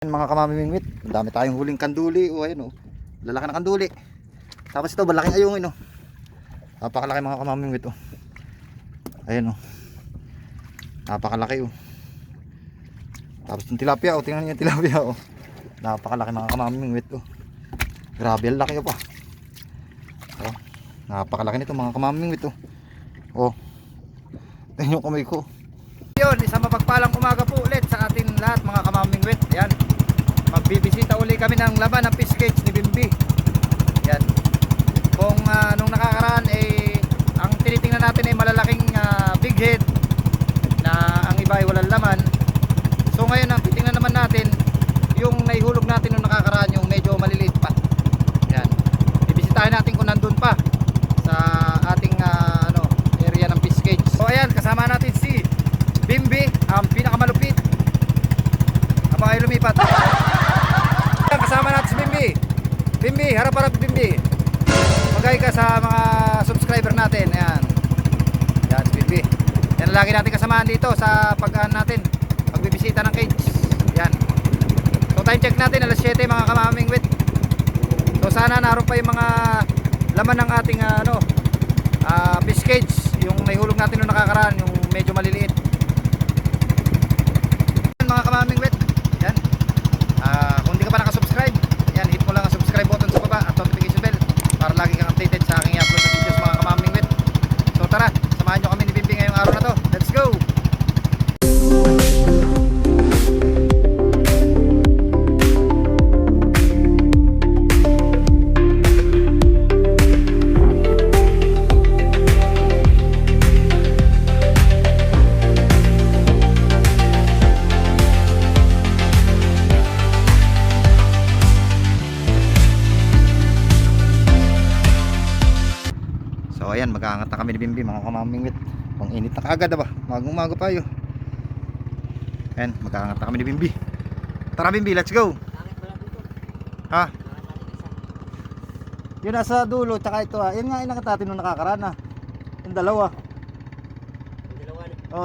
Mga kamamimingwit, ang dami tayong huling kanduli. O ayun, lalaki na kanduli. Tapos ito, malaking ayungin. Napakalaki mga kamamimingwit. Ayun, napakalaki. Tapos yung tilapia, tingnan niyo yung tilapia. Napakalaki mga kamamimingwit. Grabe, ang laki pa. Napakalaki nito mga kamamimingwit. Tingnan yung kamay ko. Yun, isang mapagpalang umaga po ulit sa atin lahat mga kamamimingwit. Yan, magbibisita uli kami ng laban ng fish cage ni Bimbi. Yan, kung nung nakakaraan ang tinitingnan natin ay malalaking big head na ang iba ay walang laman. So ngayon ang titingnan naman natin yung naihulog natin nung nakakaraan, yung medyo maliliit pa. Yan, bibisitahin natin kung nandun pa sa ating area ng fish cage. So ayan, kasama natin si Bimbi, ang pinakamalupit ang mga lumipat. Kasama natin si Bimbi. Bimbi, harap-harap Bimbi. Magay ka sa mga subscriber natin. Ayan. Yan si Bimbi. Yan lagi natin kasamahan dito sa pagkaan natin, pagbibisita ng cage. Yan. So time check natin alas 7 mga kamamingwit. So sana naroon pa yung mga laman ng ating fish cage, yung naihulog natin nung nakakaraan, yung medyo maliliit. Mga kamamingwit, yan. Kung hindi ka pa nakasubscribe, yan, hit mo lang ang subscribe button sa baba at notification bell para lagi kang updated sa aking i-upload na videos mga kamamingwit. So tara, samahan nyo kami ni Bimbi ngayong araw na to. Let's go! So ayan, mag-aangat na kami ni Bimbi mga kamamingwit. Pang init na kaagad ba? Magang-umaga pa yun. Ayan, mag-aangat na kami ni Bimbi. Tara Bimbi, let's go. Ha? Yun nasa dulo, tsaka ito Yun nga inakatatin nung nakakaraan yung dalawa.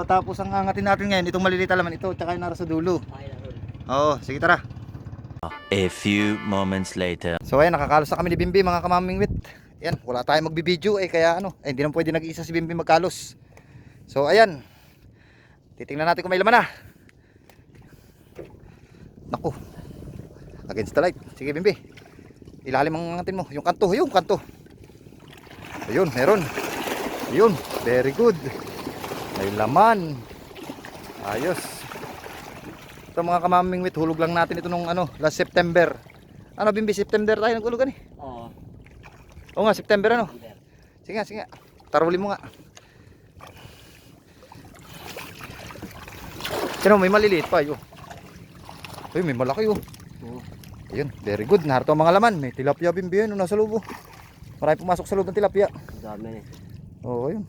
Tapos ang angatin natin ngayon, itong maliliit alaman ito, tsaka yung nasa dulo. Sige tara. A few moments later. So ayan, nakakalos na kami ni Bimbi mga kamamingwit. Yan, wala tayong magbibideo kaya hindi naman pwede nag-iisa si Bimbi magkalos. So ayan, titingnan natin kung may laman na. Naku, against the light. Sige Bimbi, ilalim ang angatin mo. Yung kanto. Ayun, meron. Ayun, very good. May laman. Ayos. Ito mga kamamingwit, hulog lang natin ito nung last September. Bimbi, September tayo naghulugan Oo nga, September Sige nga. Taruli mo nga. May maliliit pa yun. May malaki Ayun, very good. Narito ang mga laman. May tilapia Bimbi yun nasa loob. Marami pumasok sa loob ng tilapia. Dami. Ayun.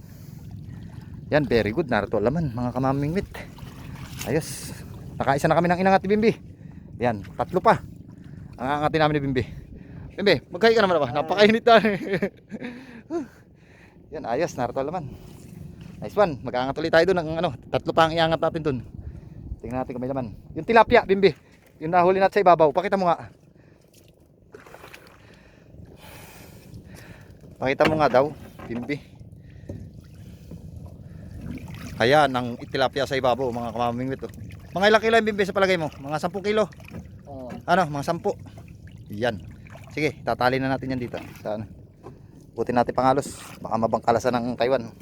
Yan, very good. Narito ang laman mga kamamingwit. Ayos. Nakaisa na kami ng inangat ni Bimbi. Yan, 3 pa ang angatin namin ni Bimbi. Bimbi, magkahi ka naman ba? Napakainit na. Yan, ayos, narito laman. Nice one. Mag-aangat ulit tayo doon ng 3 pa ang iangat natin doon. Tingnan natin kung may laman. Yung tilapia, Bimbi, yung nahuli natin sa ibabaw, pakita mo nga. Pakita mo nga daw, Bimbi. Ayan ang tilapia sa ibabaw mga kamamingwit. Mga ilang kilo yung Bimbi sa palagay mo? Mga 10 kilo? Mga 10. Yan. Sige, tatali na natin yan dito. Butin natin pangalos. Baka mabangkalasan ng Taiwan.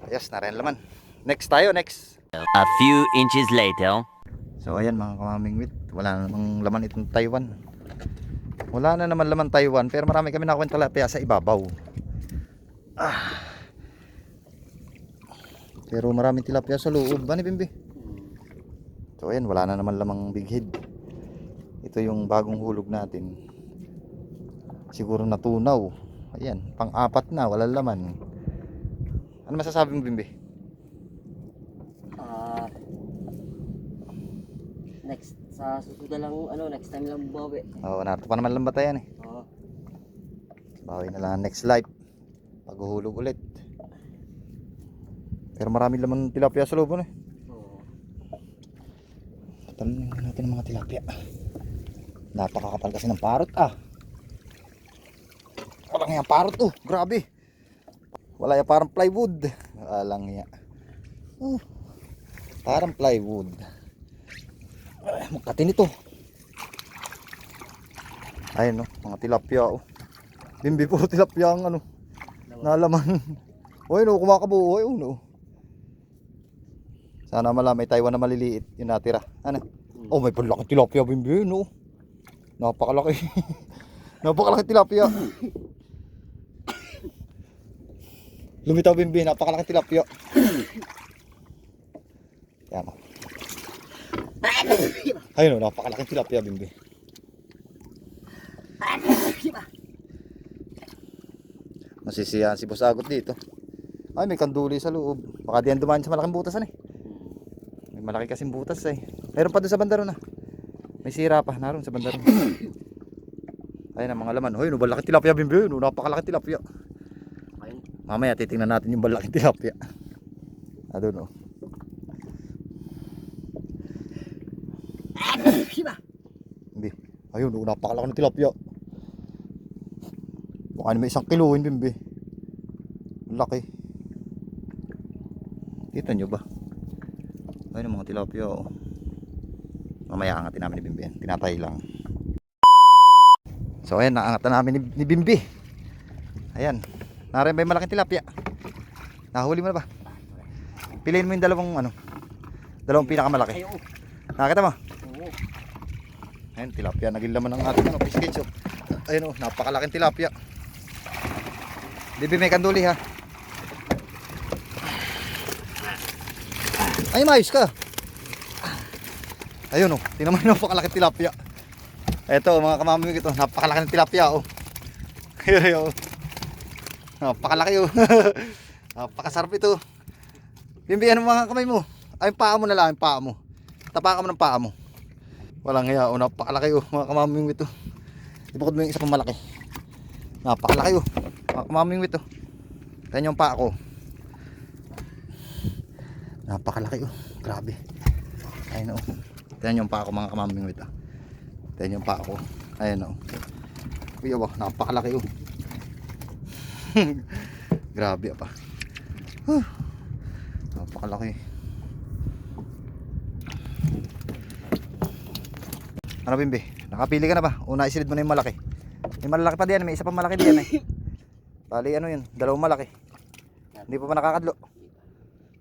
Ayos, narin laman. Next tayo, next. A few inches later. So ayan mga kamamingwit, wala namang laman itong Taiwan. Wala na naman laman Taiwan, pero marami kami nakuha ng tilapia sa ibabaw. Pero maraming tilapia sa loob. Ano Bimbi? So ayan, wala na naman lamang big head. Ito yung bagong hulog natin. Siguro natunaw. Ayan, pang-4 na, wala laman. Ano masasabi mo Bimbi? Next sa susunod lang next time lang bawi. Narito pa naman lambatayan bawi na lang next live paghuhulog ulit. Pero marami laman tilapia sa loob Oo. Tanong natin. natin ang mga tilapia. Napakakapal kasi ng parot Walang yan parot grabe. Wala yan, parang plywood. Walang yan. Parang plywood. Magkatin ito. Ayun mga tilapia Bimbi, puro tilapia ang nalaman. Kumakabuhay Sana may Taiwan na maliliit yung natira. May panlaki tilapia, Bimbi, napakalaki. Napakalaki tilapia. Lumitaw, Bimbi, napakalaki tilapia. Yan ayun napakalaki tilapia, Bimbi. Masisiyahan si Boss Agot dito. Ay, may kanduli sa loob. Baka diyan dumaan sa malaking butas May malaki kasing butas Meron pa doon sa banda ron May sira pa naroon sa banda ron. Ayun ang mga laman. Hoy, balaki tilapia, Bimbi. Napakalaki tilapia. Mamaya titingnan natin yung balaki tilapia. Doon Bimbi. Ayun, napakalaki ng tilapia. Baka may 1 kilo Bimbi. Laki. Kita nyo ba? Ayun ang mga tilapia Mamaya angatin namin ni Bimbi. Tinatay lang. So ayan, naangat na namin ni Bimbi. Ayan. Narin ba yung malaking tilapia? Nahuli mo na ba? Piliin mo yung dalawang pinakamalaki. Nakita mo? Oo. Ayan, tilapia. Naging laman ng ating fish cage Ayun napakalaking tilapia. Bimbi, may kanduli ha. Ay, maayos ka. Ayun tingnan mo yung napakalaking tilapia. Eto mga kamamimig ito, napakalaking tilapia Ayun napakalaki napakasarap ito. Bimbi, ano mga kamay mo? Ay, yung paa mo na lang, yung paa mo. Tapakan mo ng paa mo. Walang hiya napakalaki mga kamamimig ito. Ibukod mo yung isa pang malaki. Napakalaki mga kamamimig ito. Tignan yung paa ko. Napakalaki grabe. Ayun tignan yung paa ko mga kamamimig ito. Tignan yung paa ko. Ayun Kuya napakalaki grabe napakalaki. Ano, Bimbi? Nakapili ka na ba? Una isilid mo na yung malaki. May malaki pa diyan, may isa pa malaki diyan Bali yun, dalawang malaki. Hindi pa nakakadlo.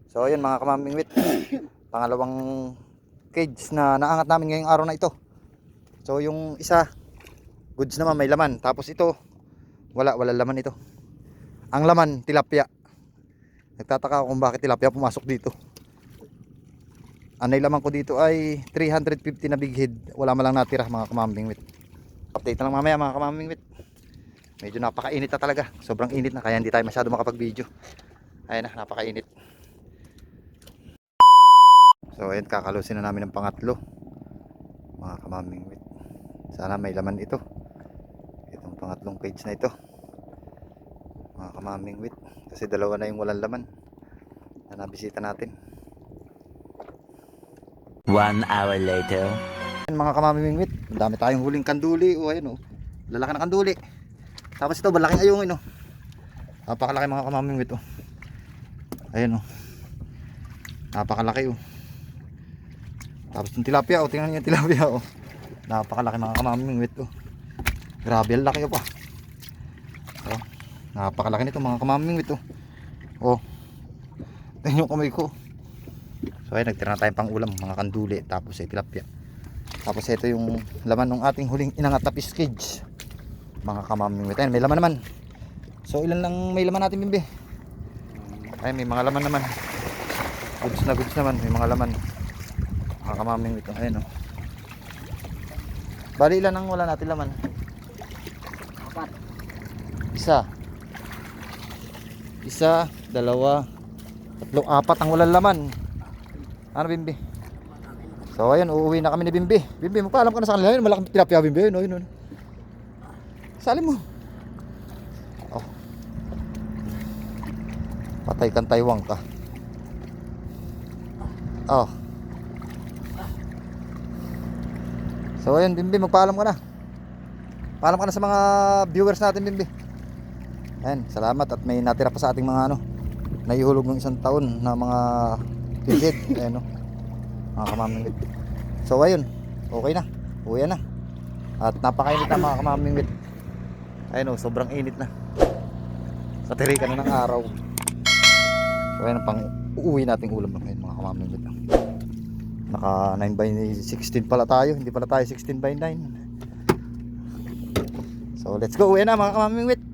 So ayun mga kamamingwit, pangalawang cage na naangat namin ngayong araw na ito. So yung isa, goods naman, may laman. Tapos ito, wala laman ito. Ang laman, tilapia. Nagtataka ako kung bakit tilapia pumasok dito. Anay laman ko dito ay 350 na big head. Wala malang natira mga kamamingwit. Update na lang mamaya mga kamamingwit. Medyo napakainit na talaga. Sobrang init na kaya hindi tayo masyado makapag-video. Ayun napakainit. So ayun, kakalusin na namin ng pangatlo mga kamamingwit. Sana may laman ito. Itong pangatlong cage na ito mga kamamingwit. Kasi dalawa na yung walang laman na nabisita natin. 1 hour later. Mga kamamingwit, dami tayong huling kanduli. Ayun lalaki na kanduli. Tapos ito, malaking ayungin napakalaki mga kamamingwit ayun napakalaki Tapos yung tilapia tingnan niyo yung tilapia napakalaki mga kamamingwit grabe ang laki pa napakalaki nito mga kamamingwit tingnan yung kamay ko. So ayun, nagtira na tayong pang ulam mga kanduli. Tapos ay tilapia. Tapos ito yung laman ng ating huling inangat na fish cage mga kamamingwit. Ayun, may laman naman. So ilan lang may laman natin, Bimbi? Ayun, may mga laman naman. Goods na goods naman, may mga laman mga kamamingwit. Ayun bali ilan ang wala natin laman? 4. Isa, dalawa, tatlo, 4 ang walang laman. Ano, Bimbi? So ayun, uuwi na kami ni Bimbi. Bimbi, magpaalam ka na sa kanila. Ayun, malaking tilapia, Bimbi. Ayun. Sali mo. Patay kang Taiwan ka. So ayun Bimbi, magpaalam ka na. Paalam ka na sa mga viewers natin Bimbi. Ayan, salamat at may natira pa sa ating mga ano, naihulog ng isang taon na mga bibid. Ayan o, mga kamamingwit. So ayun, okay na, uwi na. At napakainit na mga kamamingwit. Ayun o, sobrang init na. Katirikan na ng araw. So ayun ang pang uuwi nating ulam ngayon mga kamamingwit. Naka 9/16 pala tayo, hindi pala tayo 16/9. So let's go, uwi na mga kamamingwit.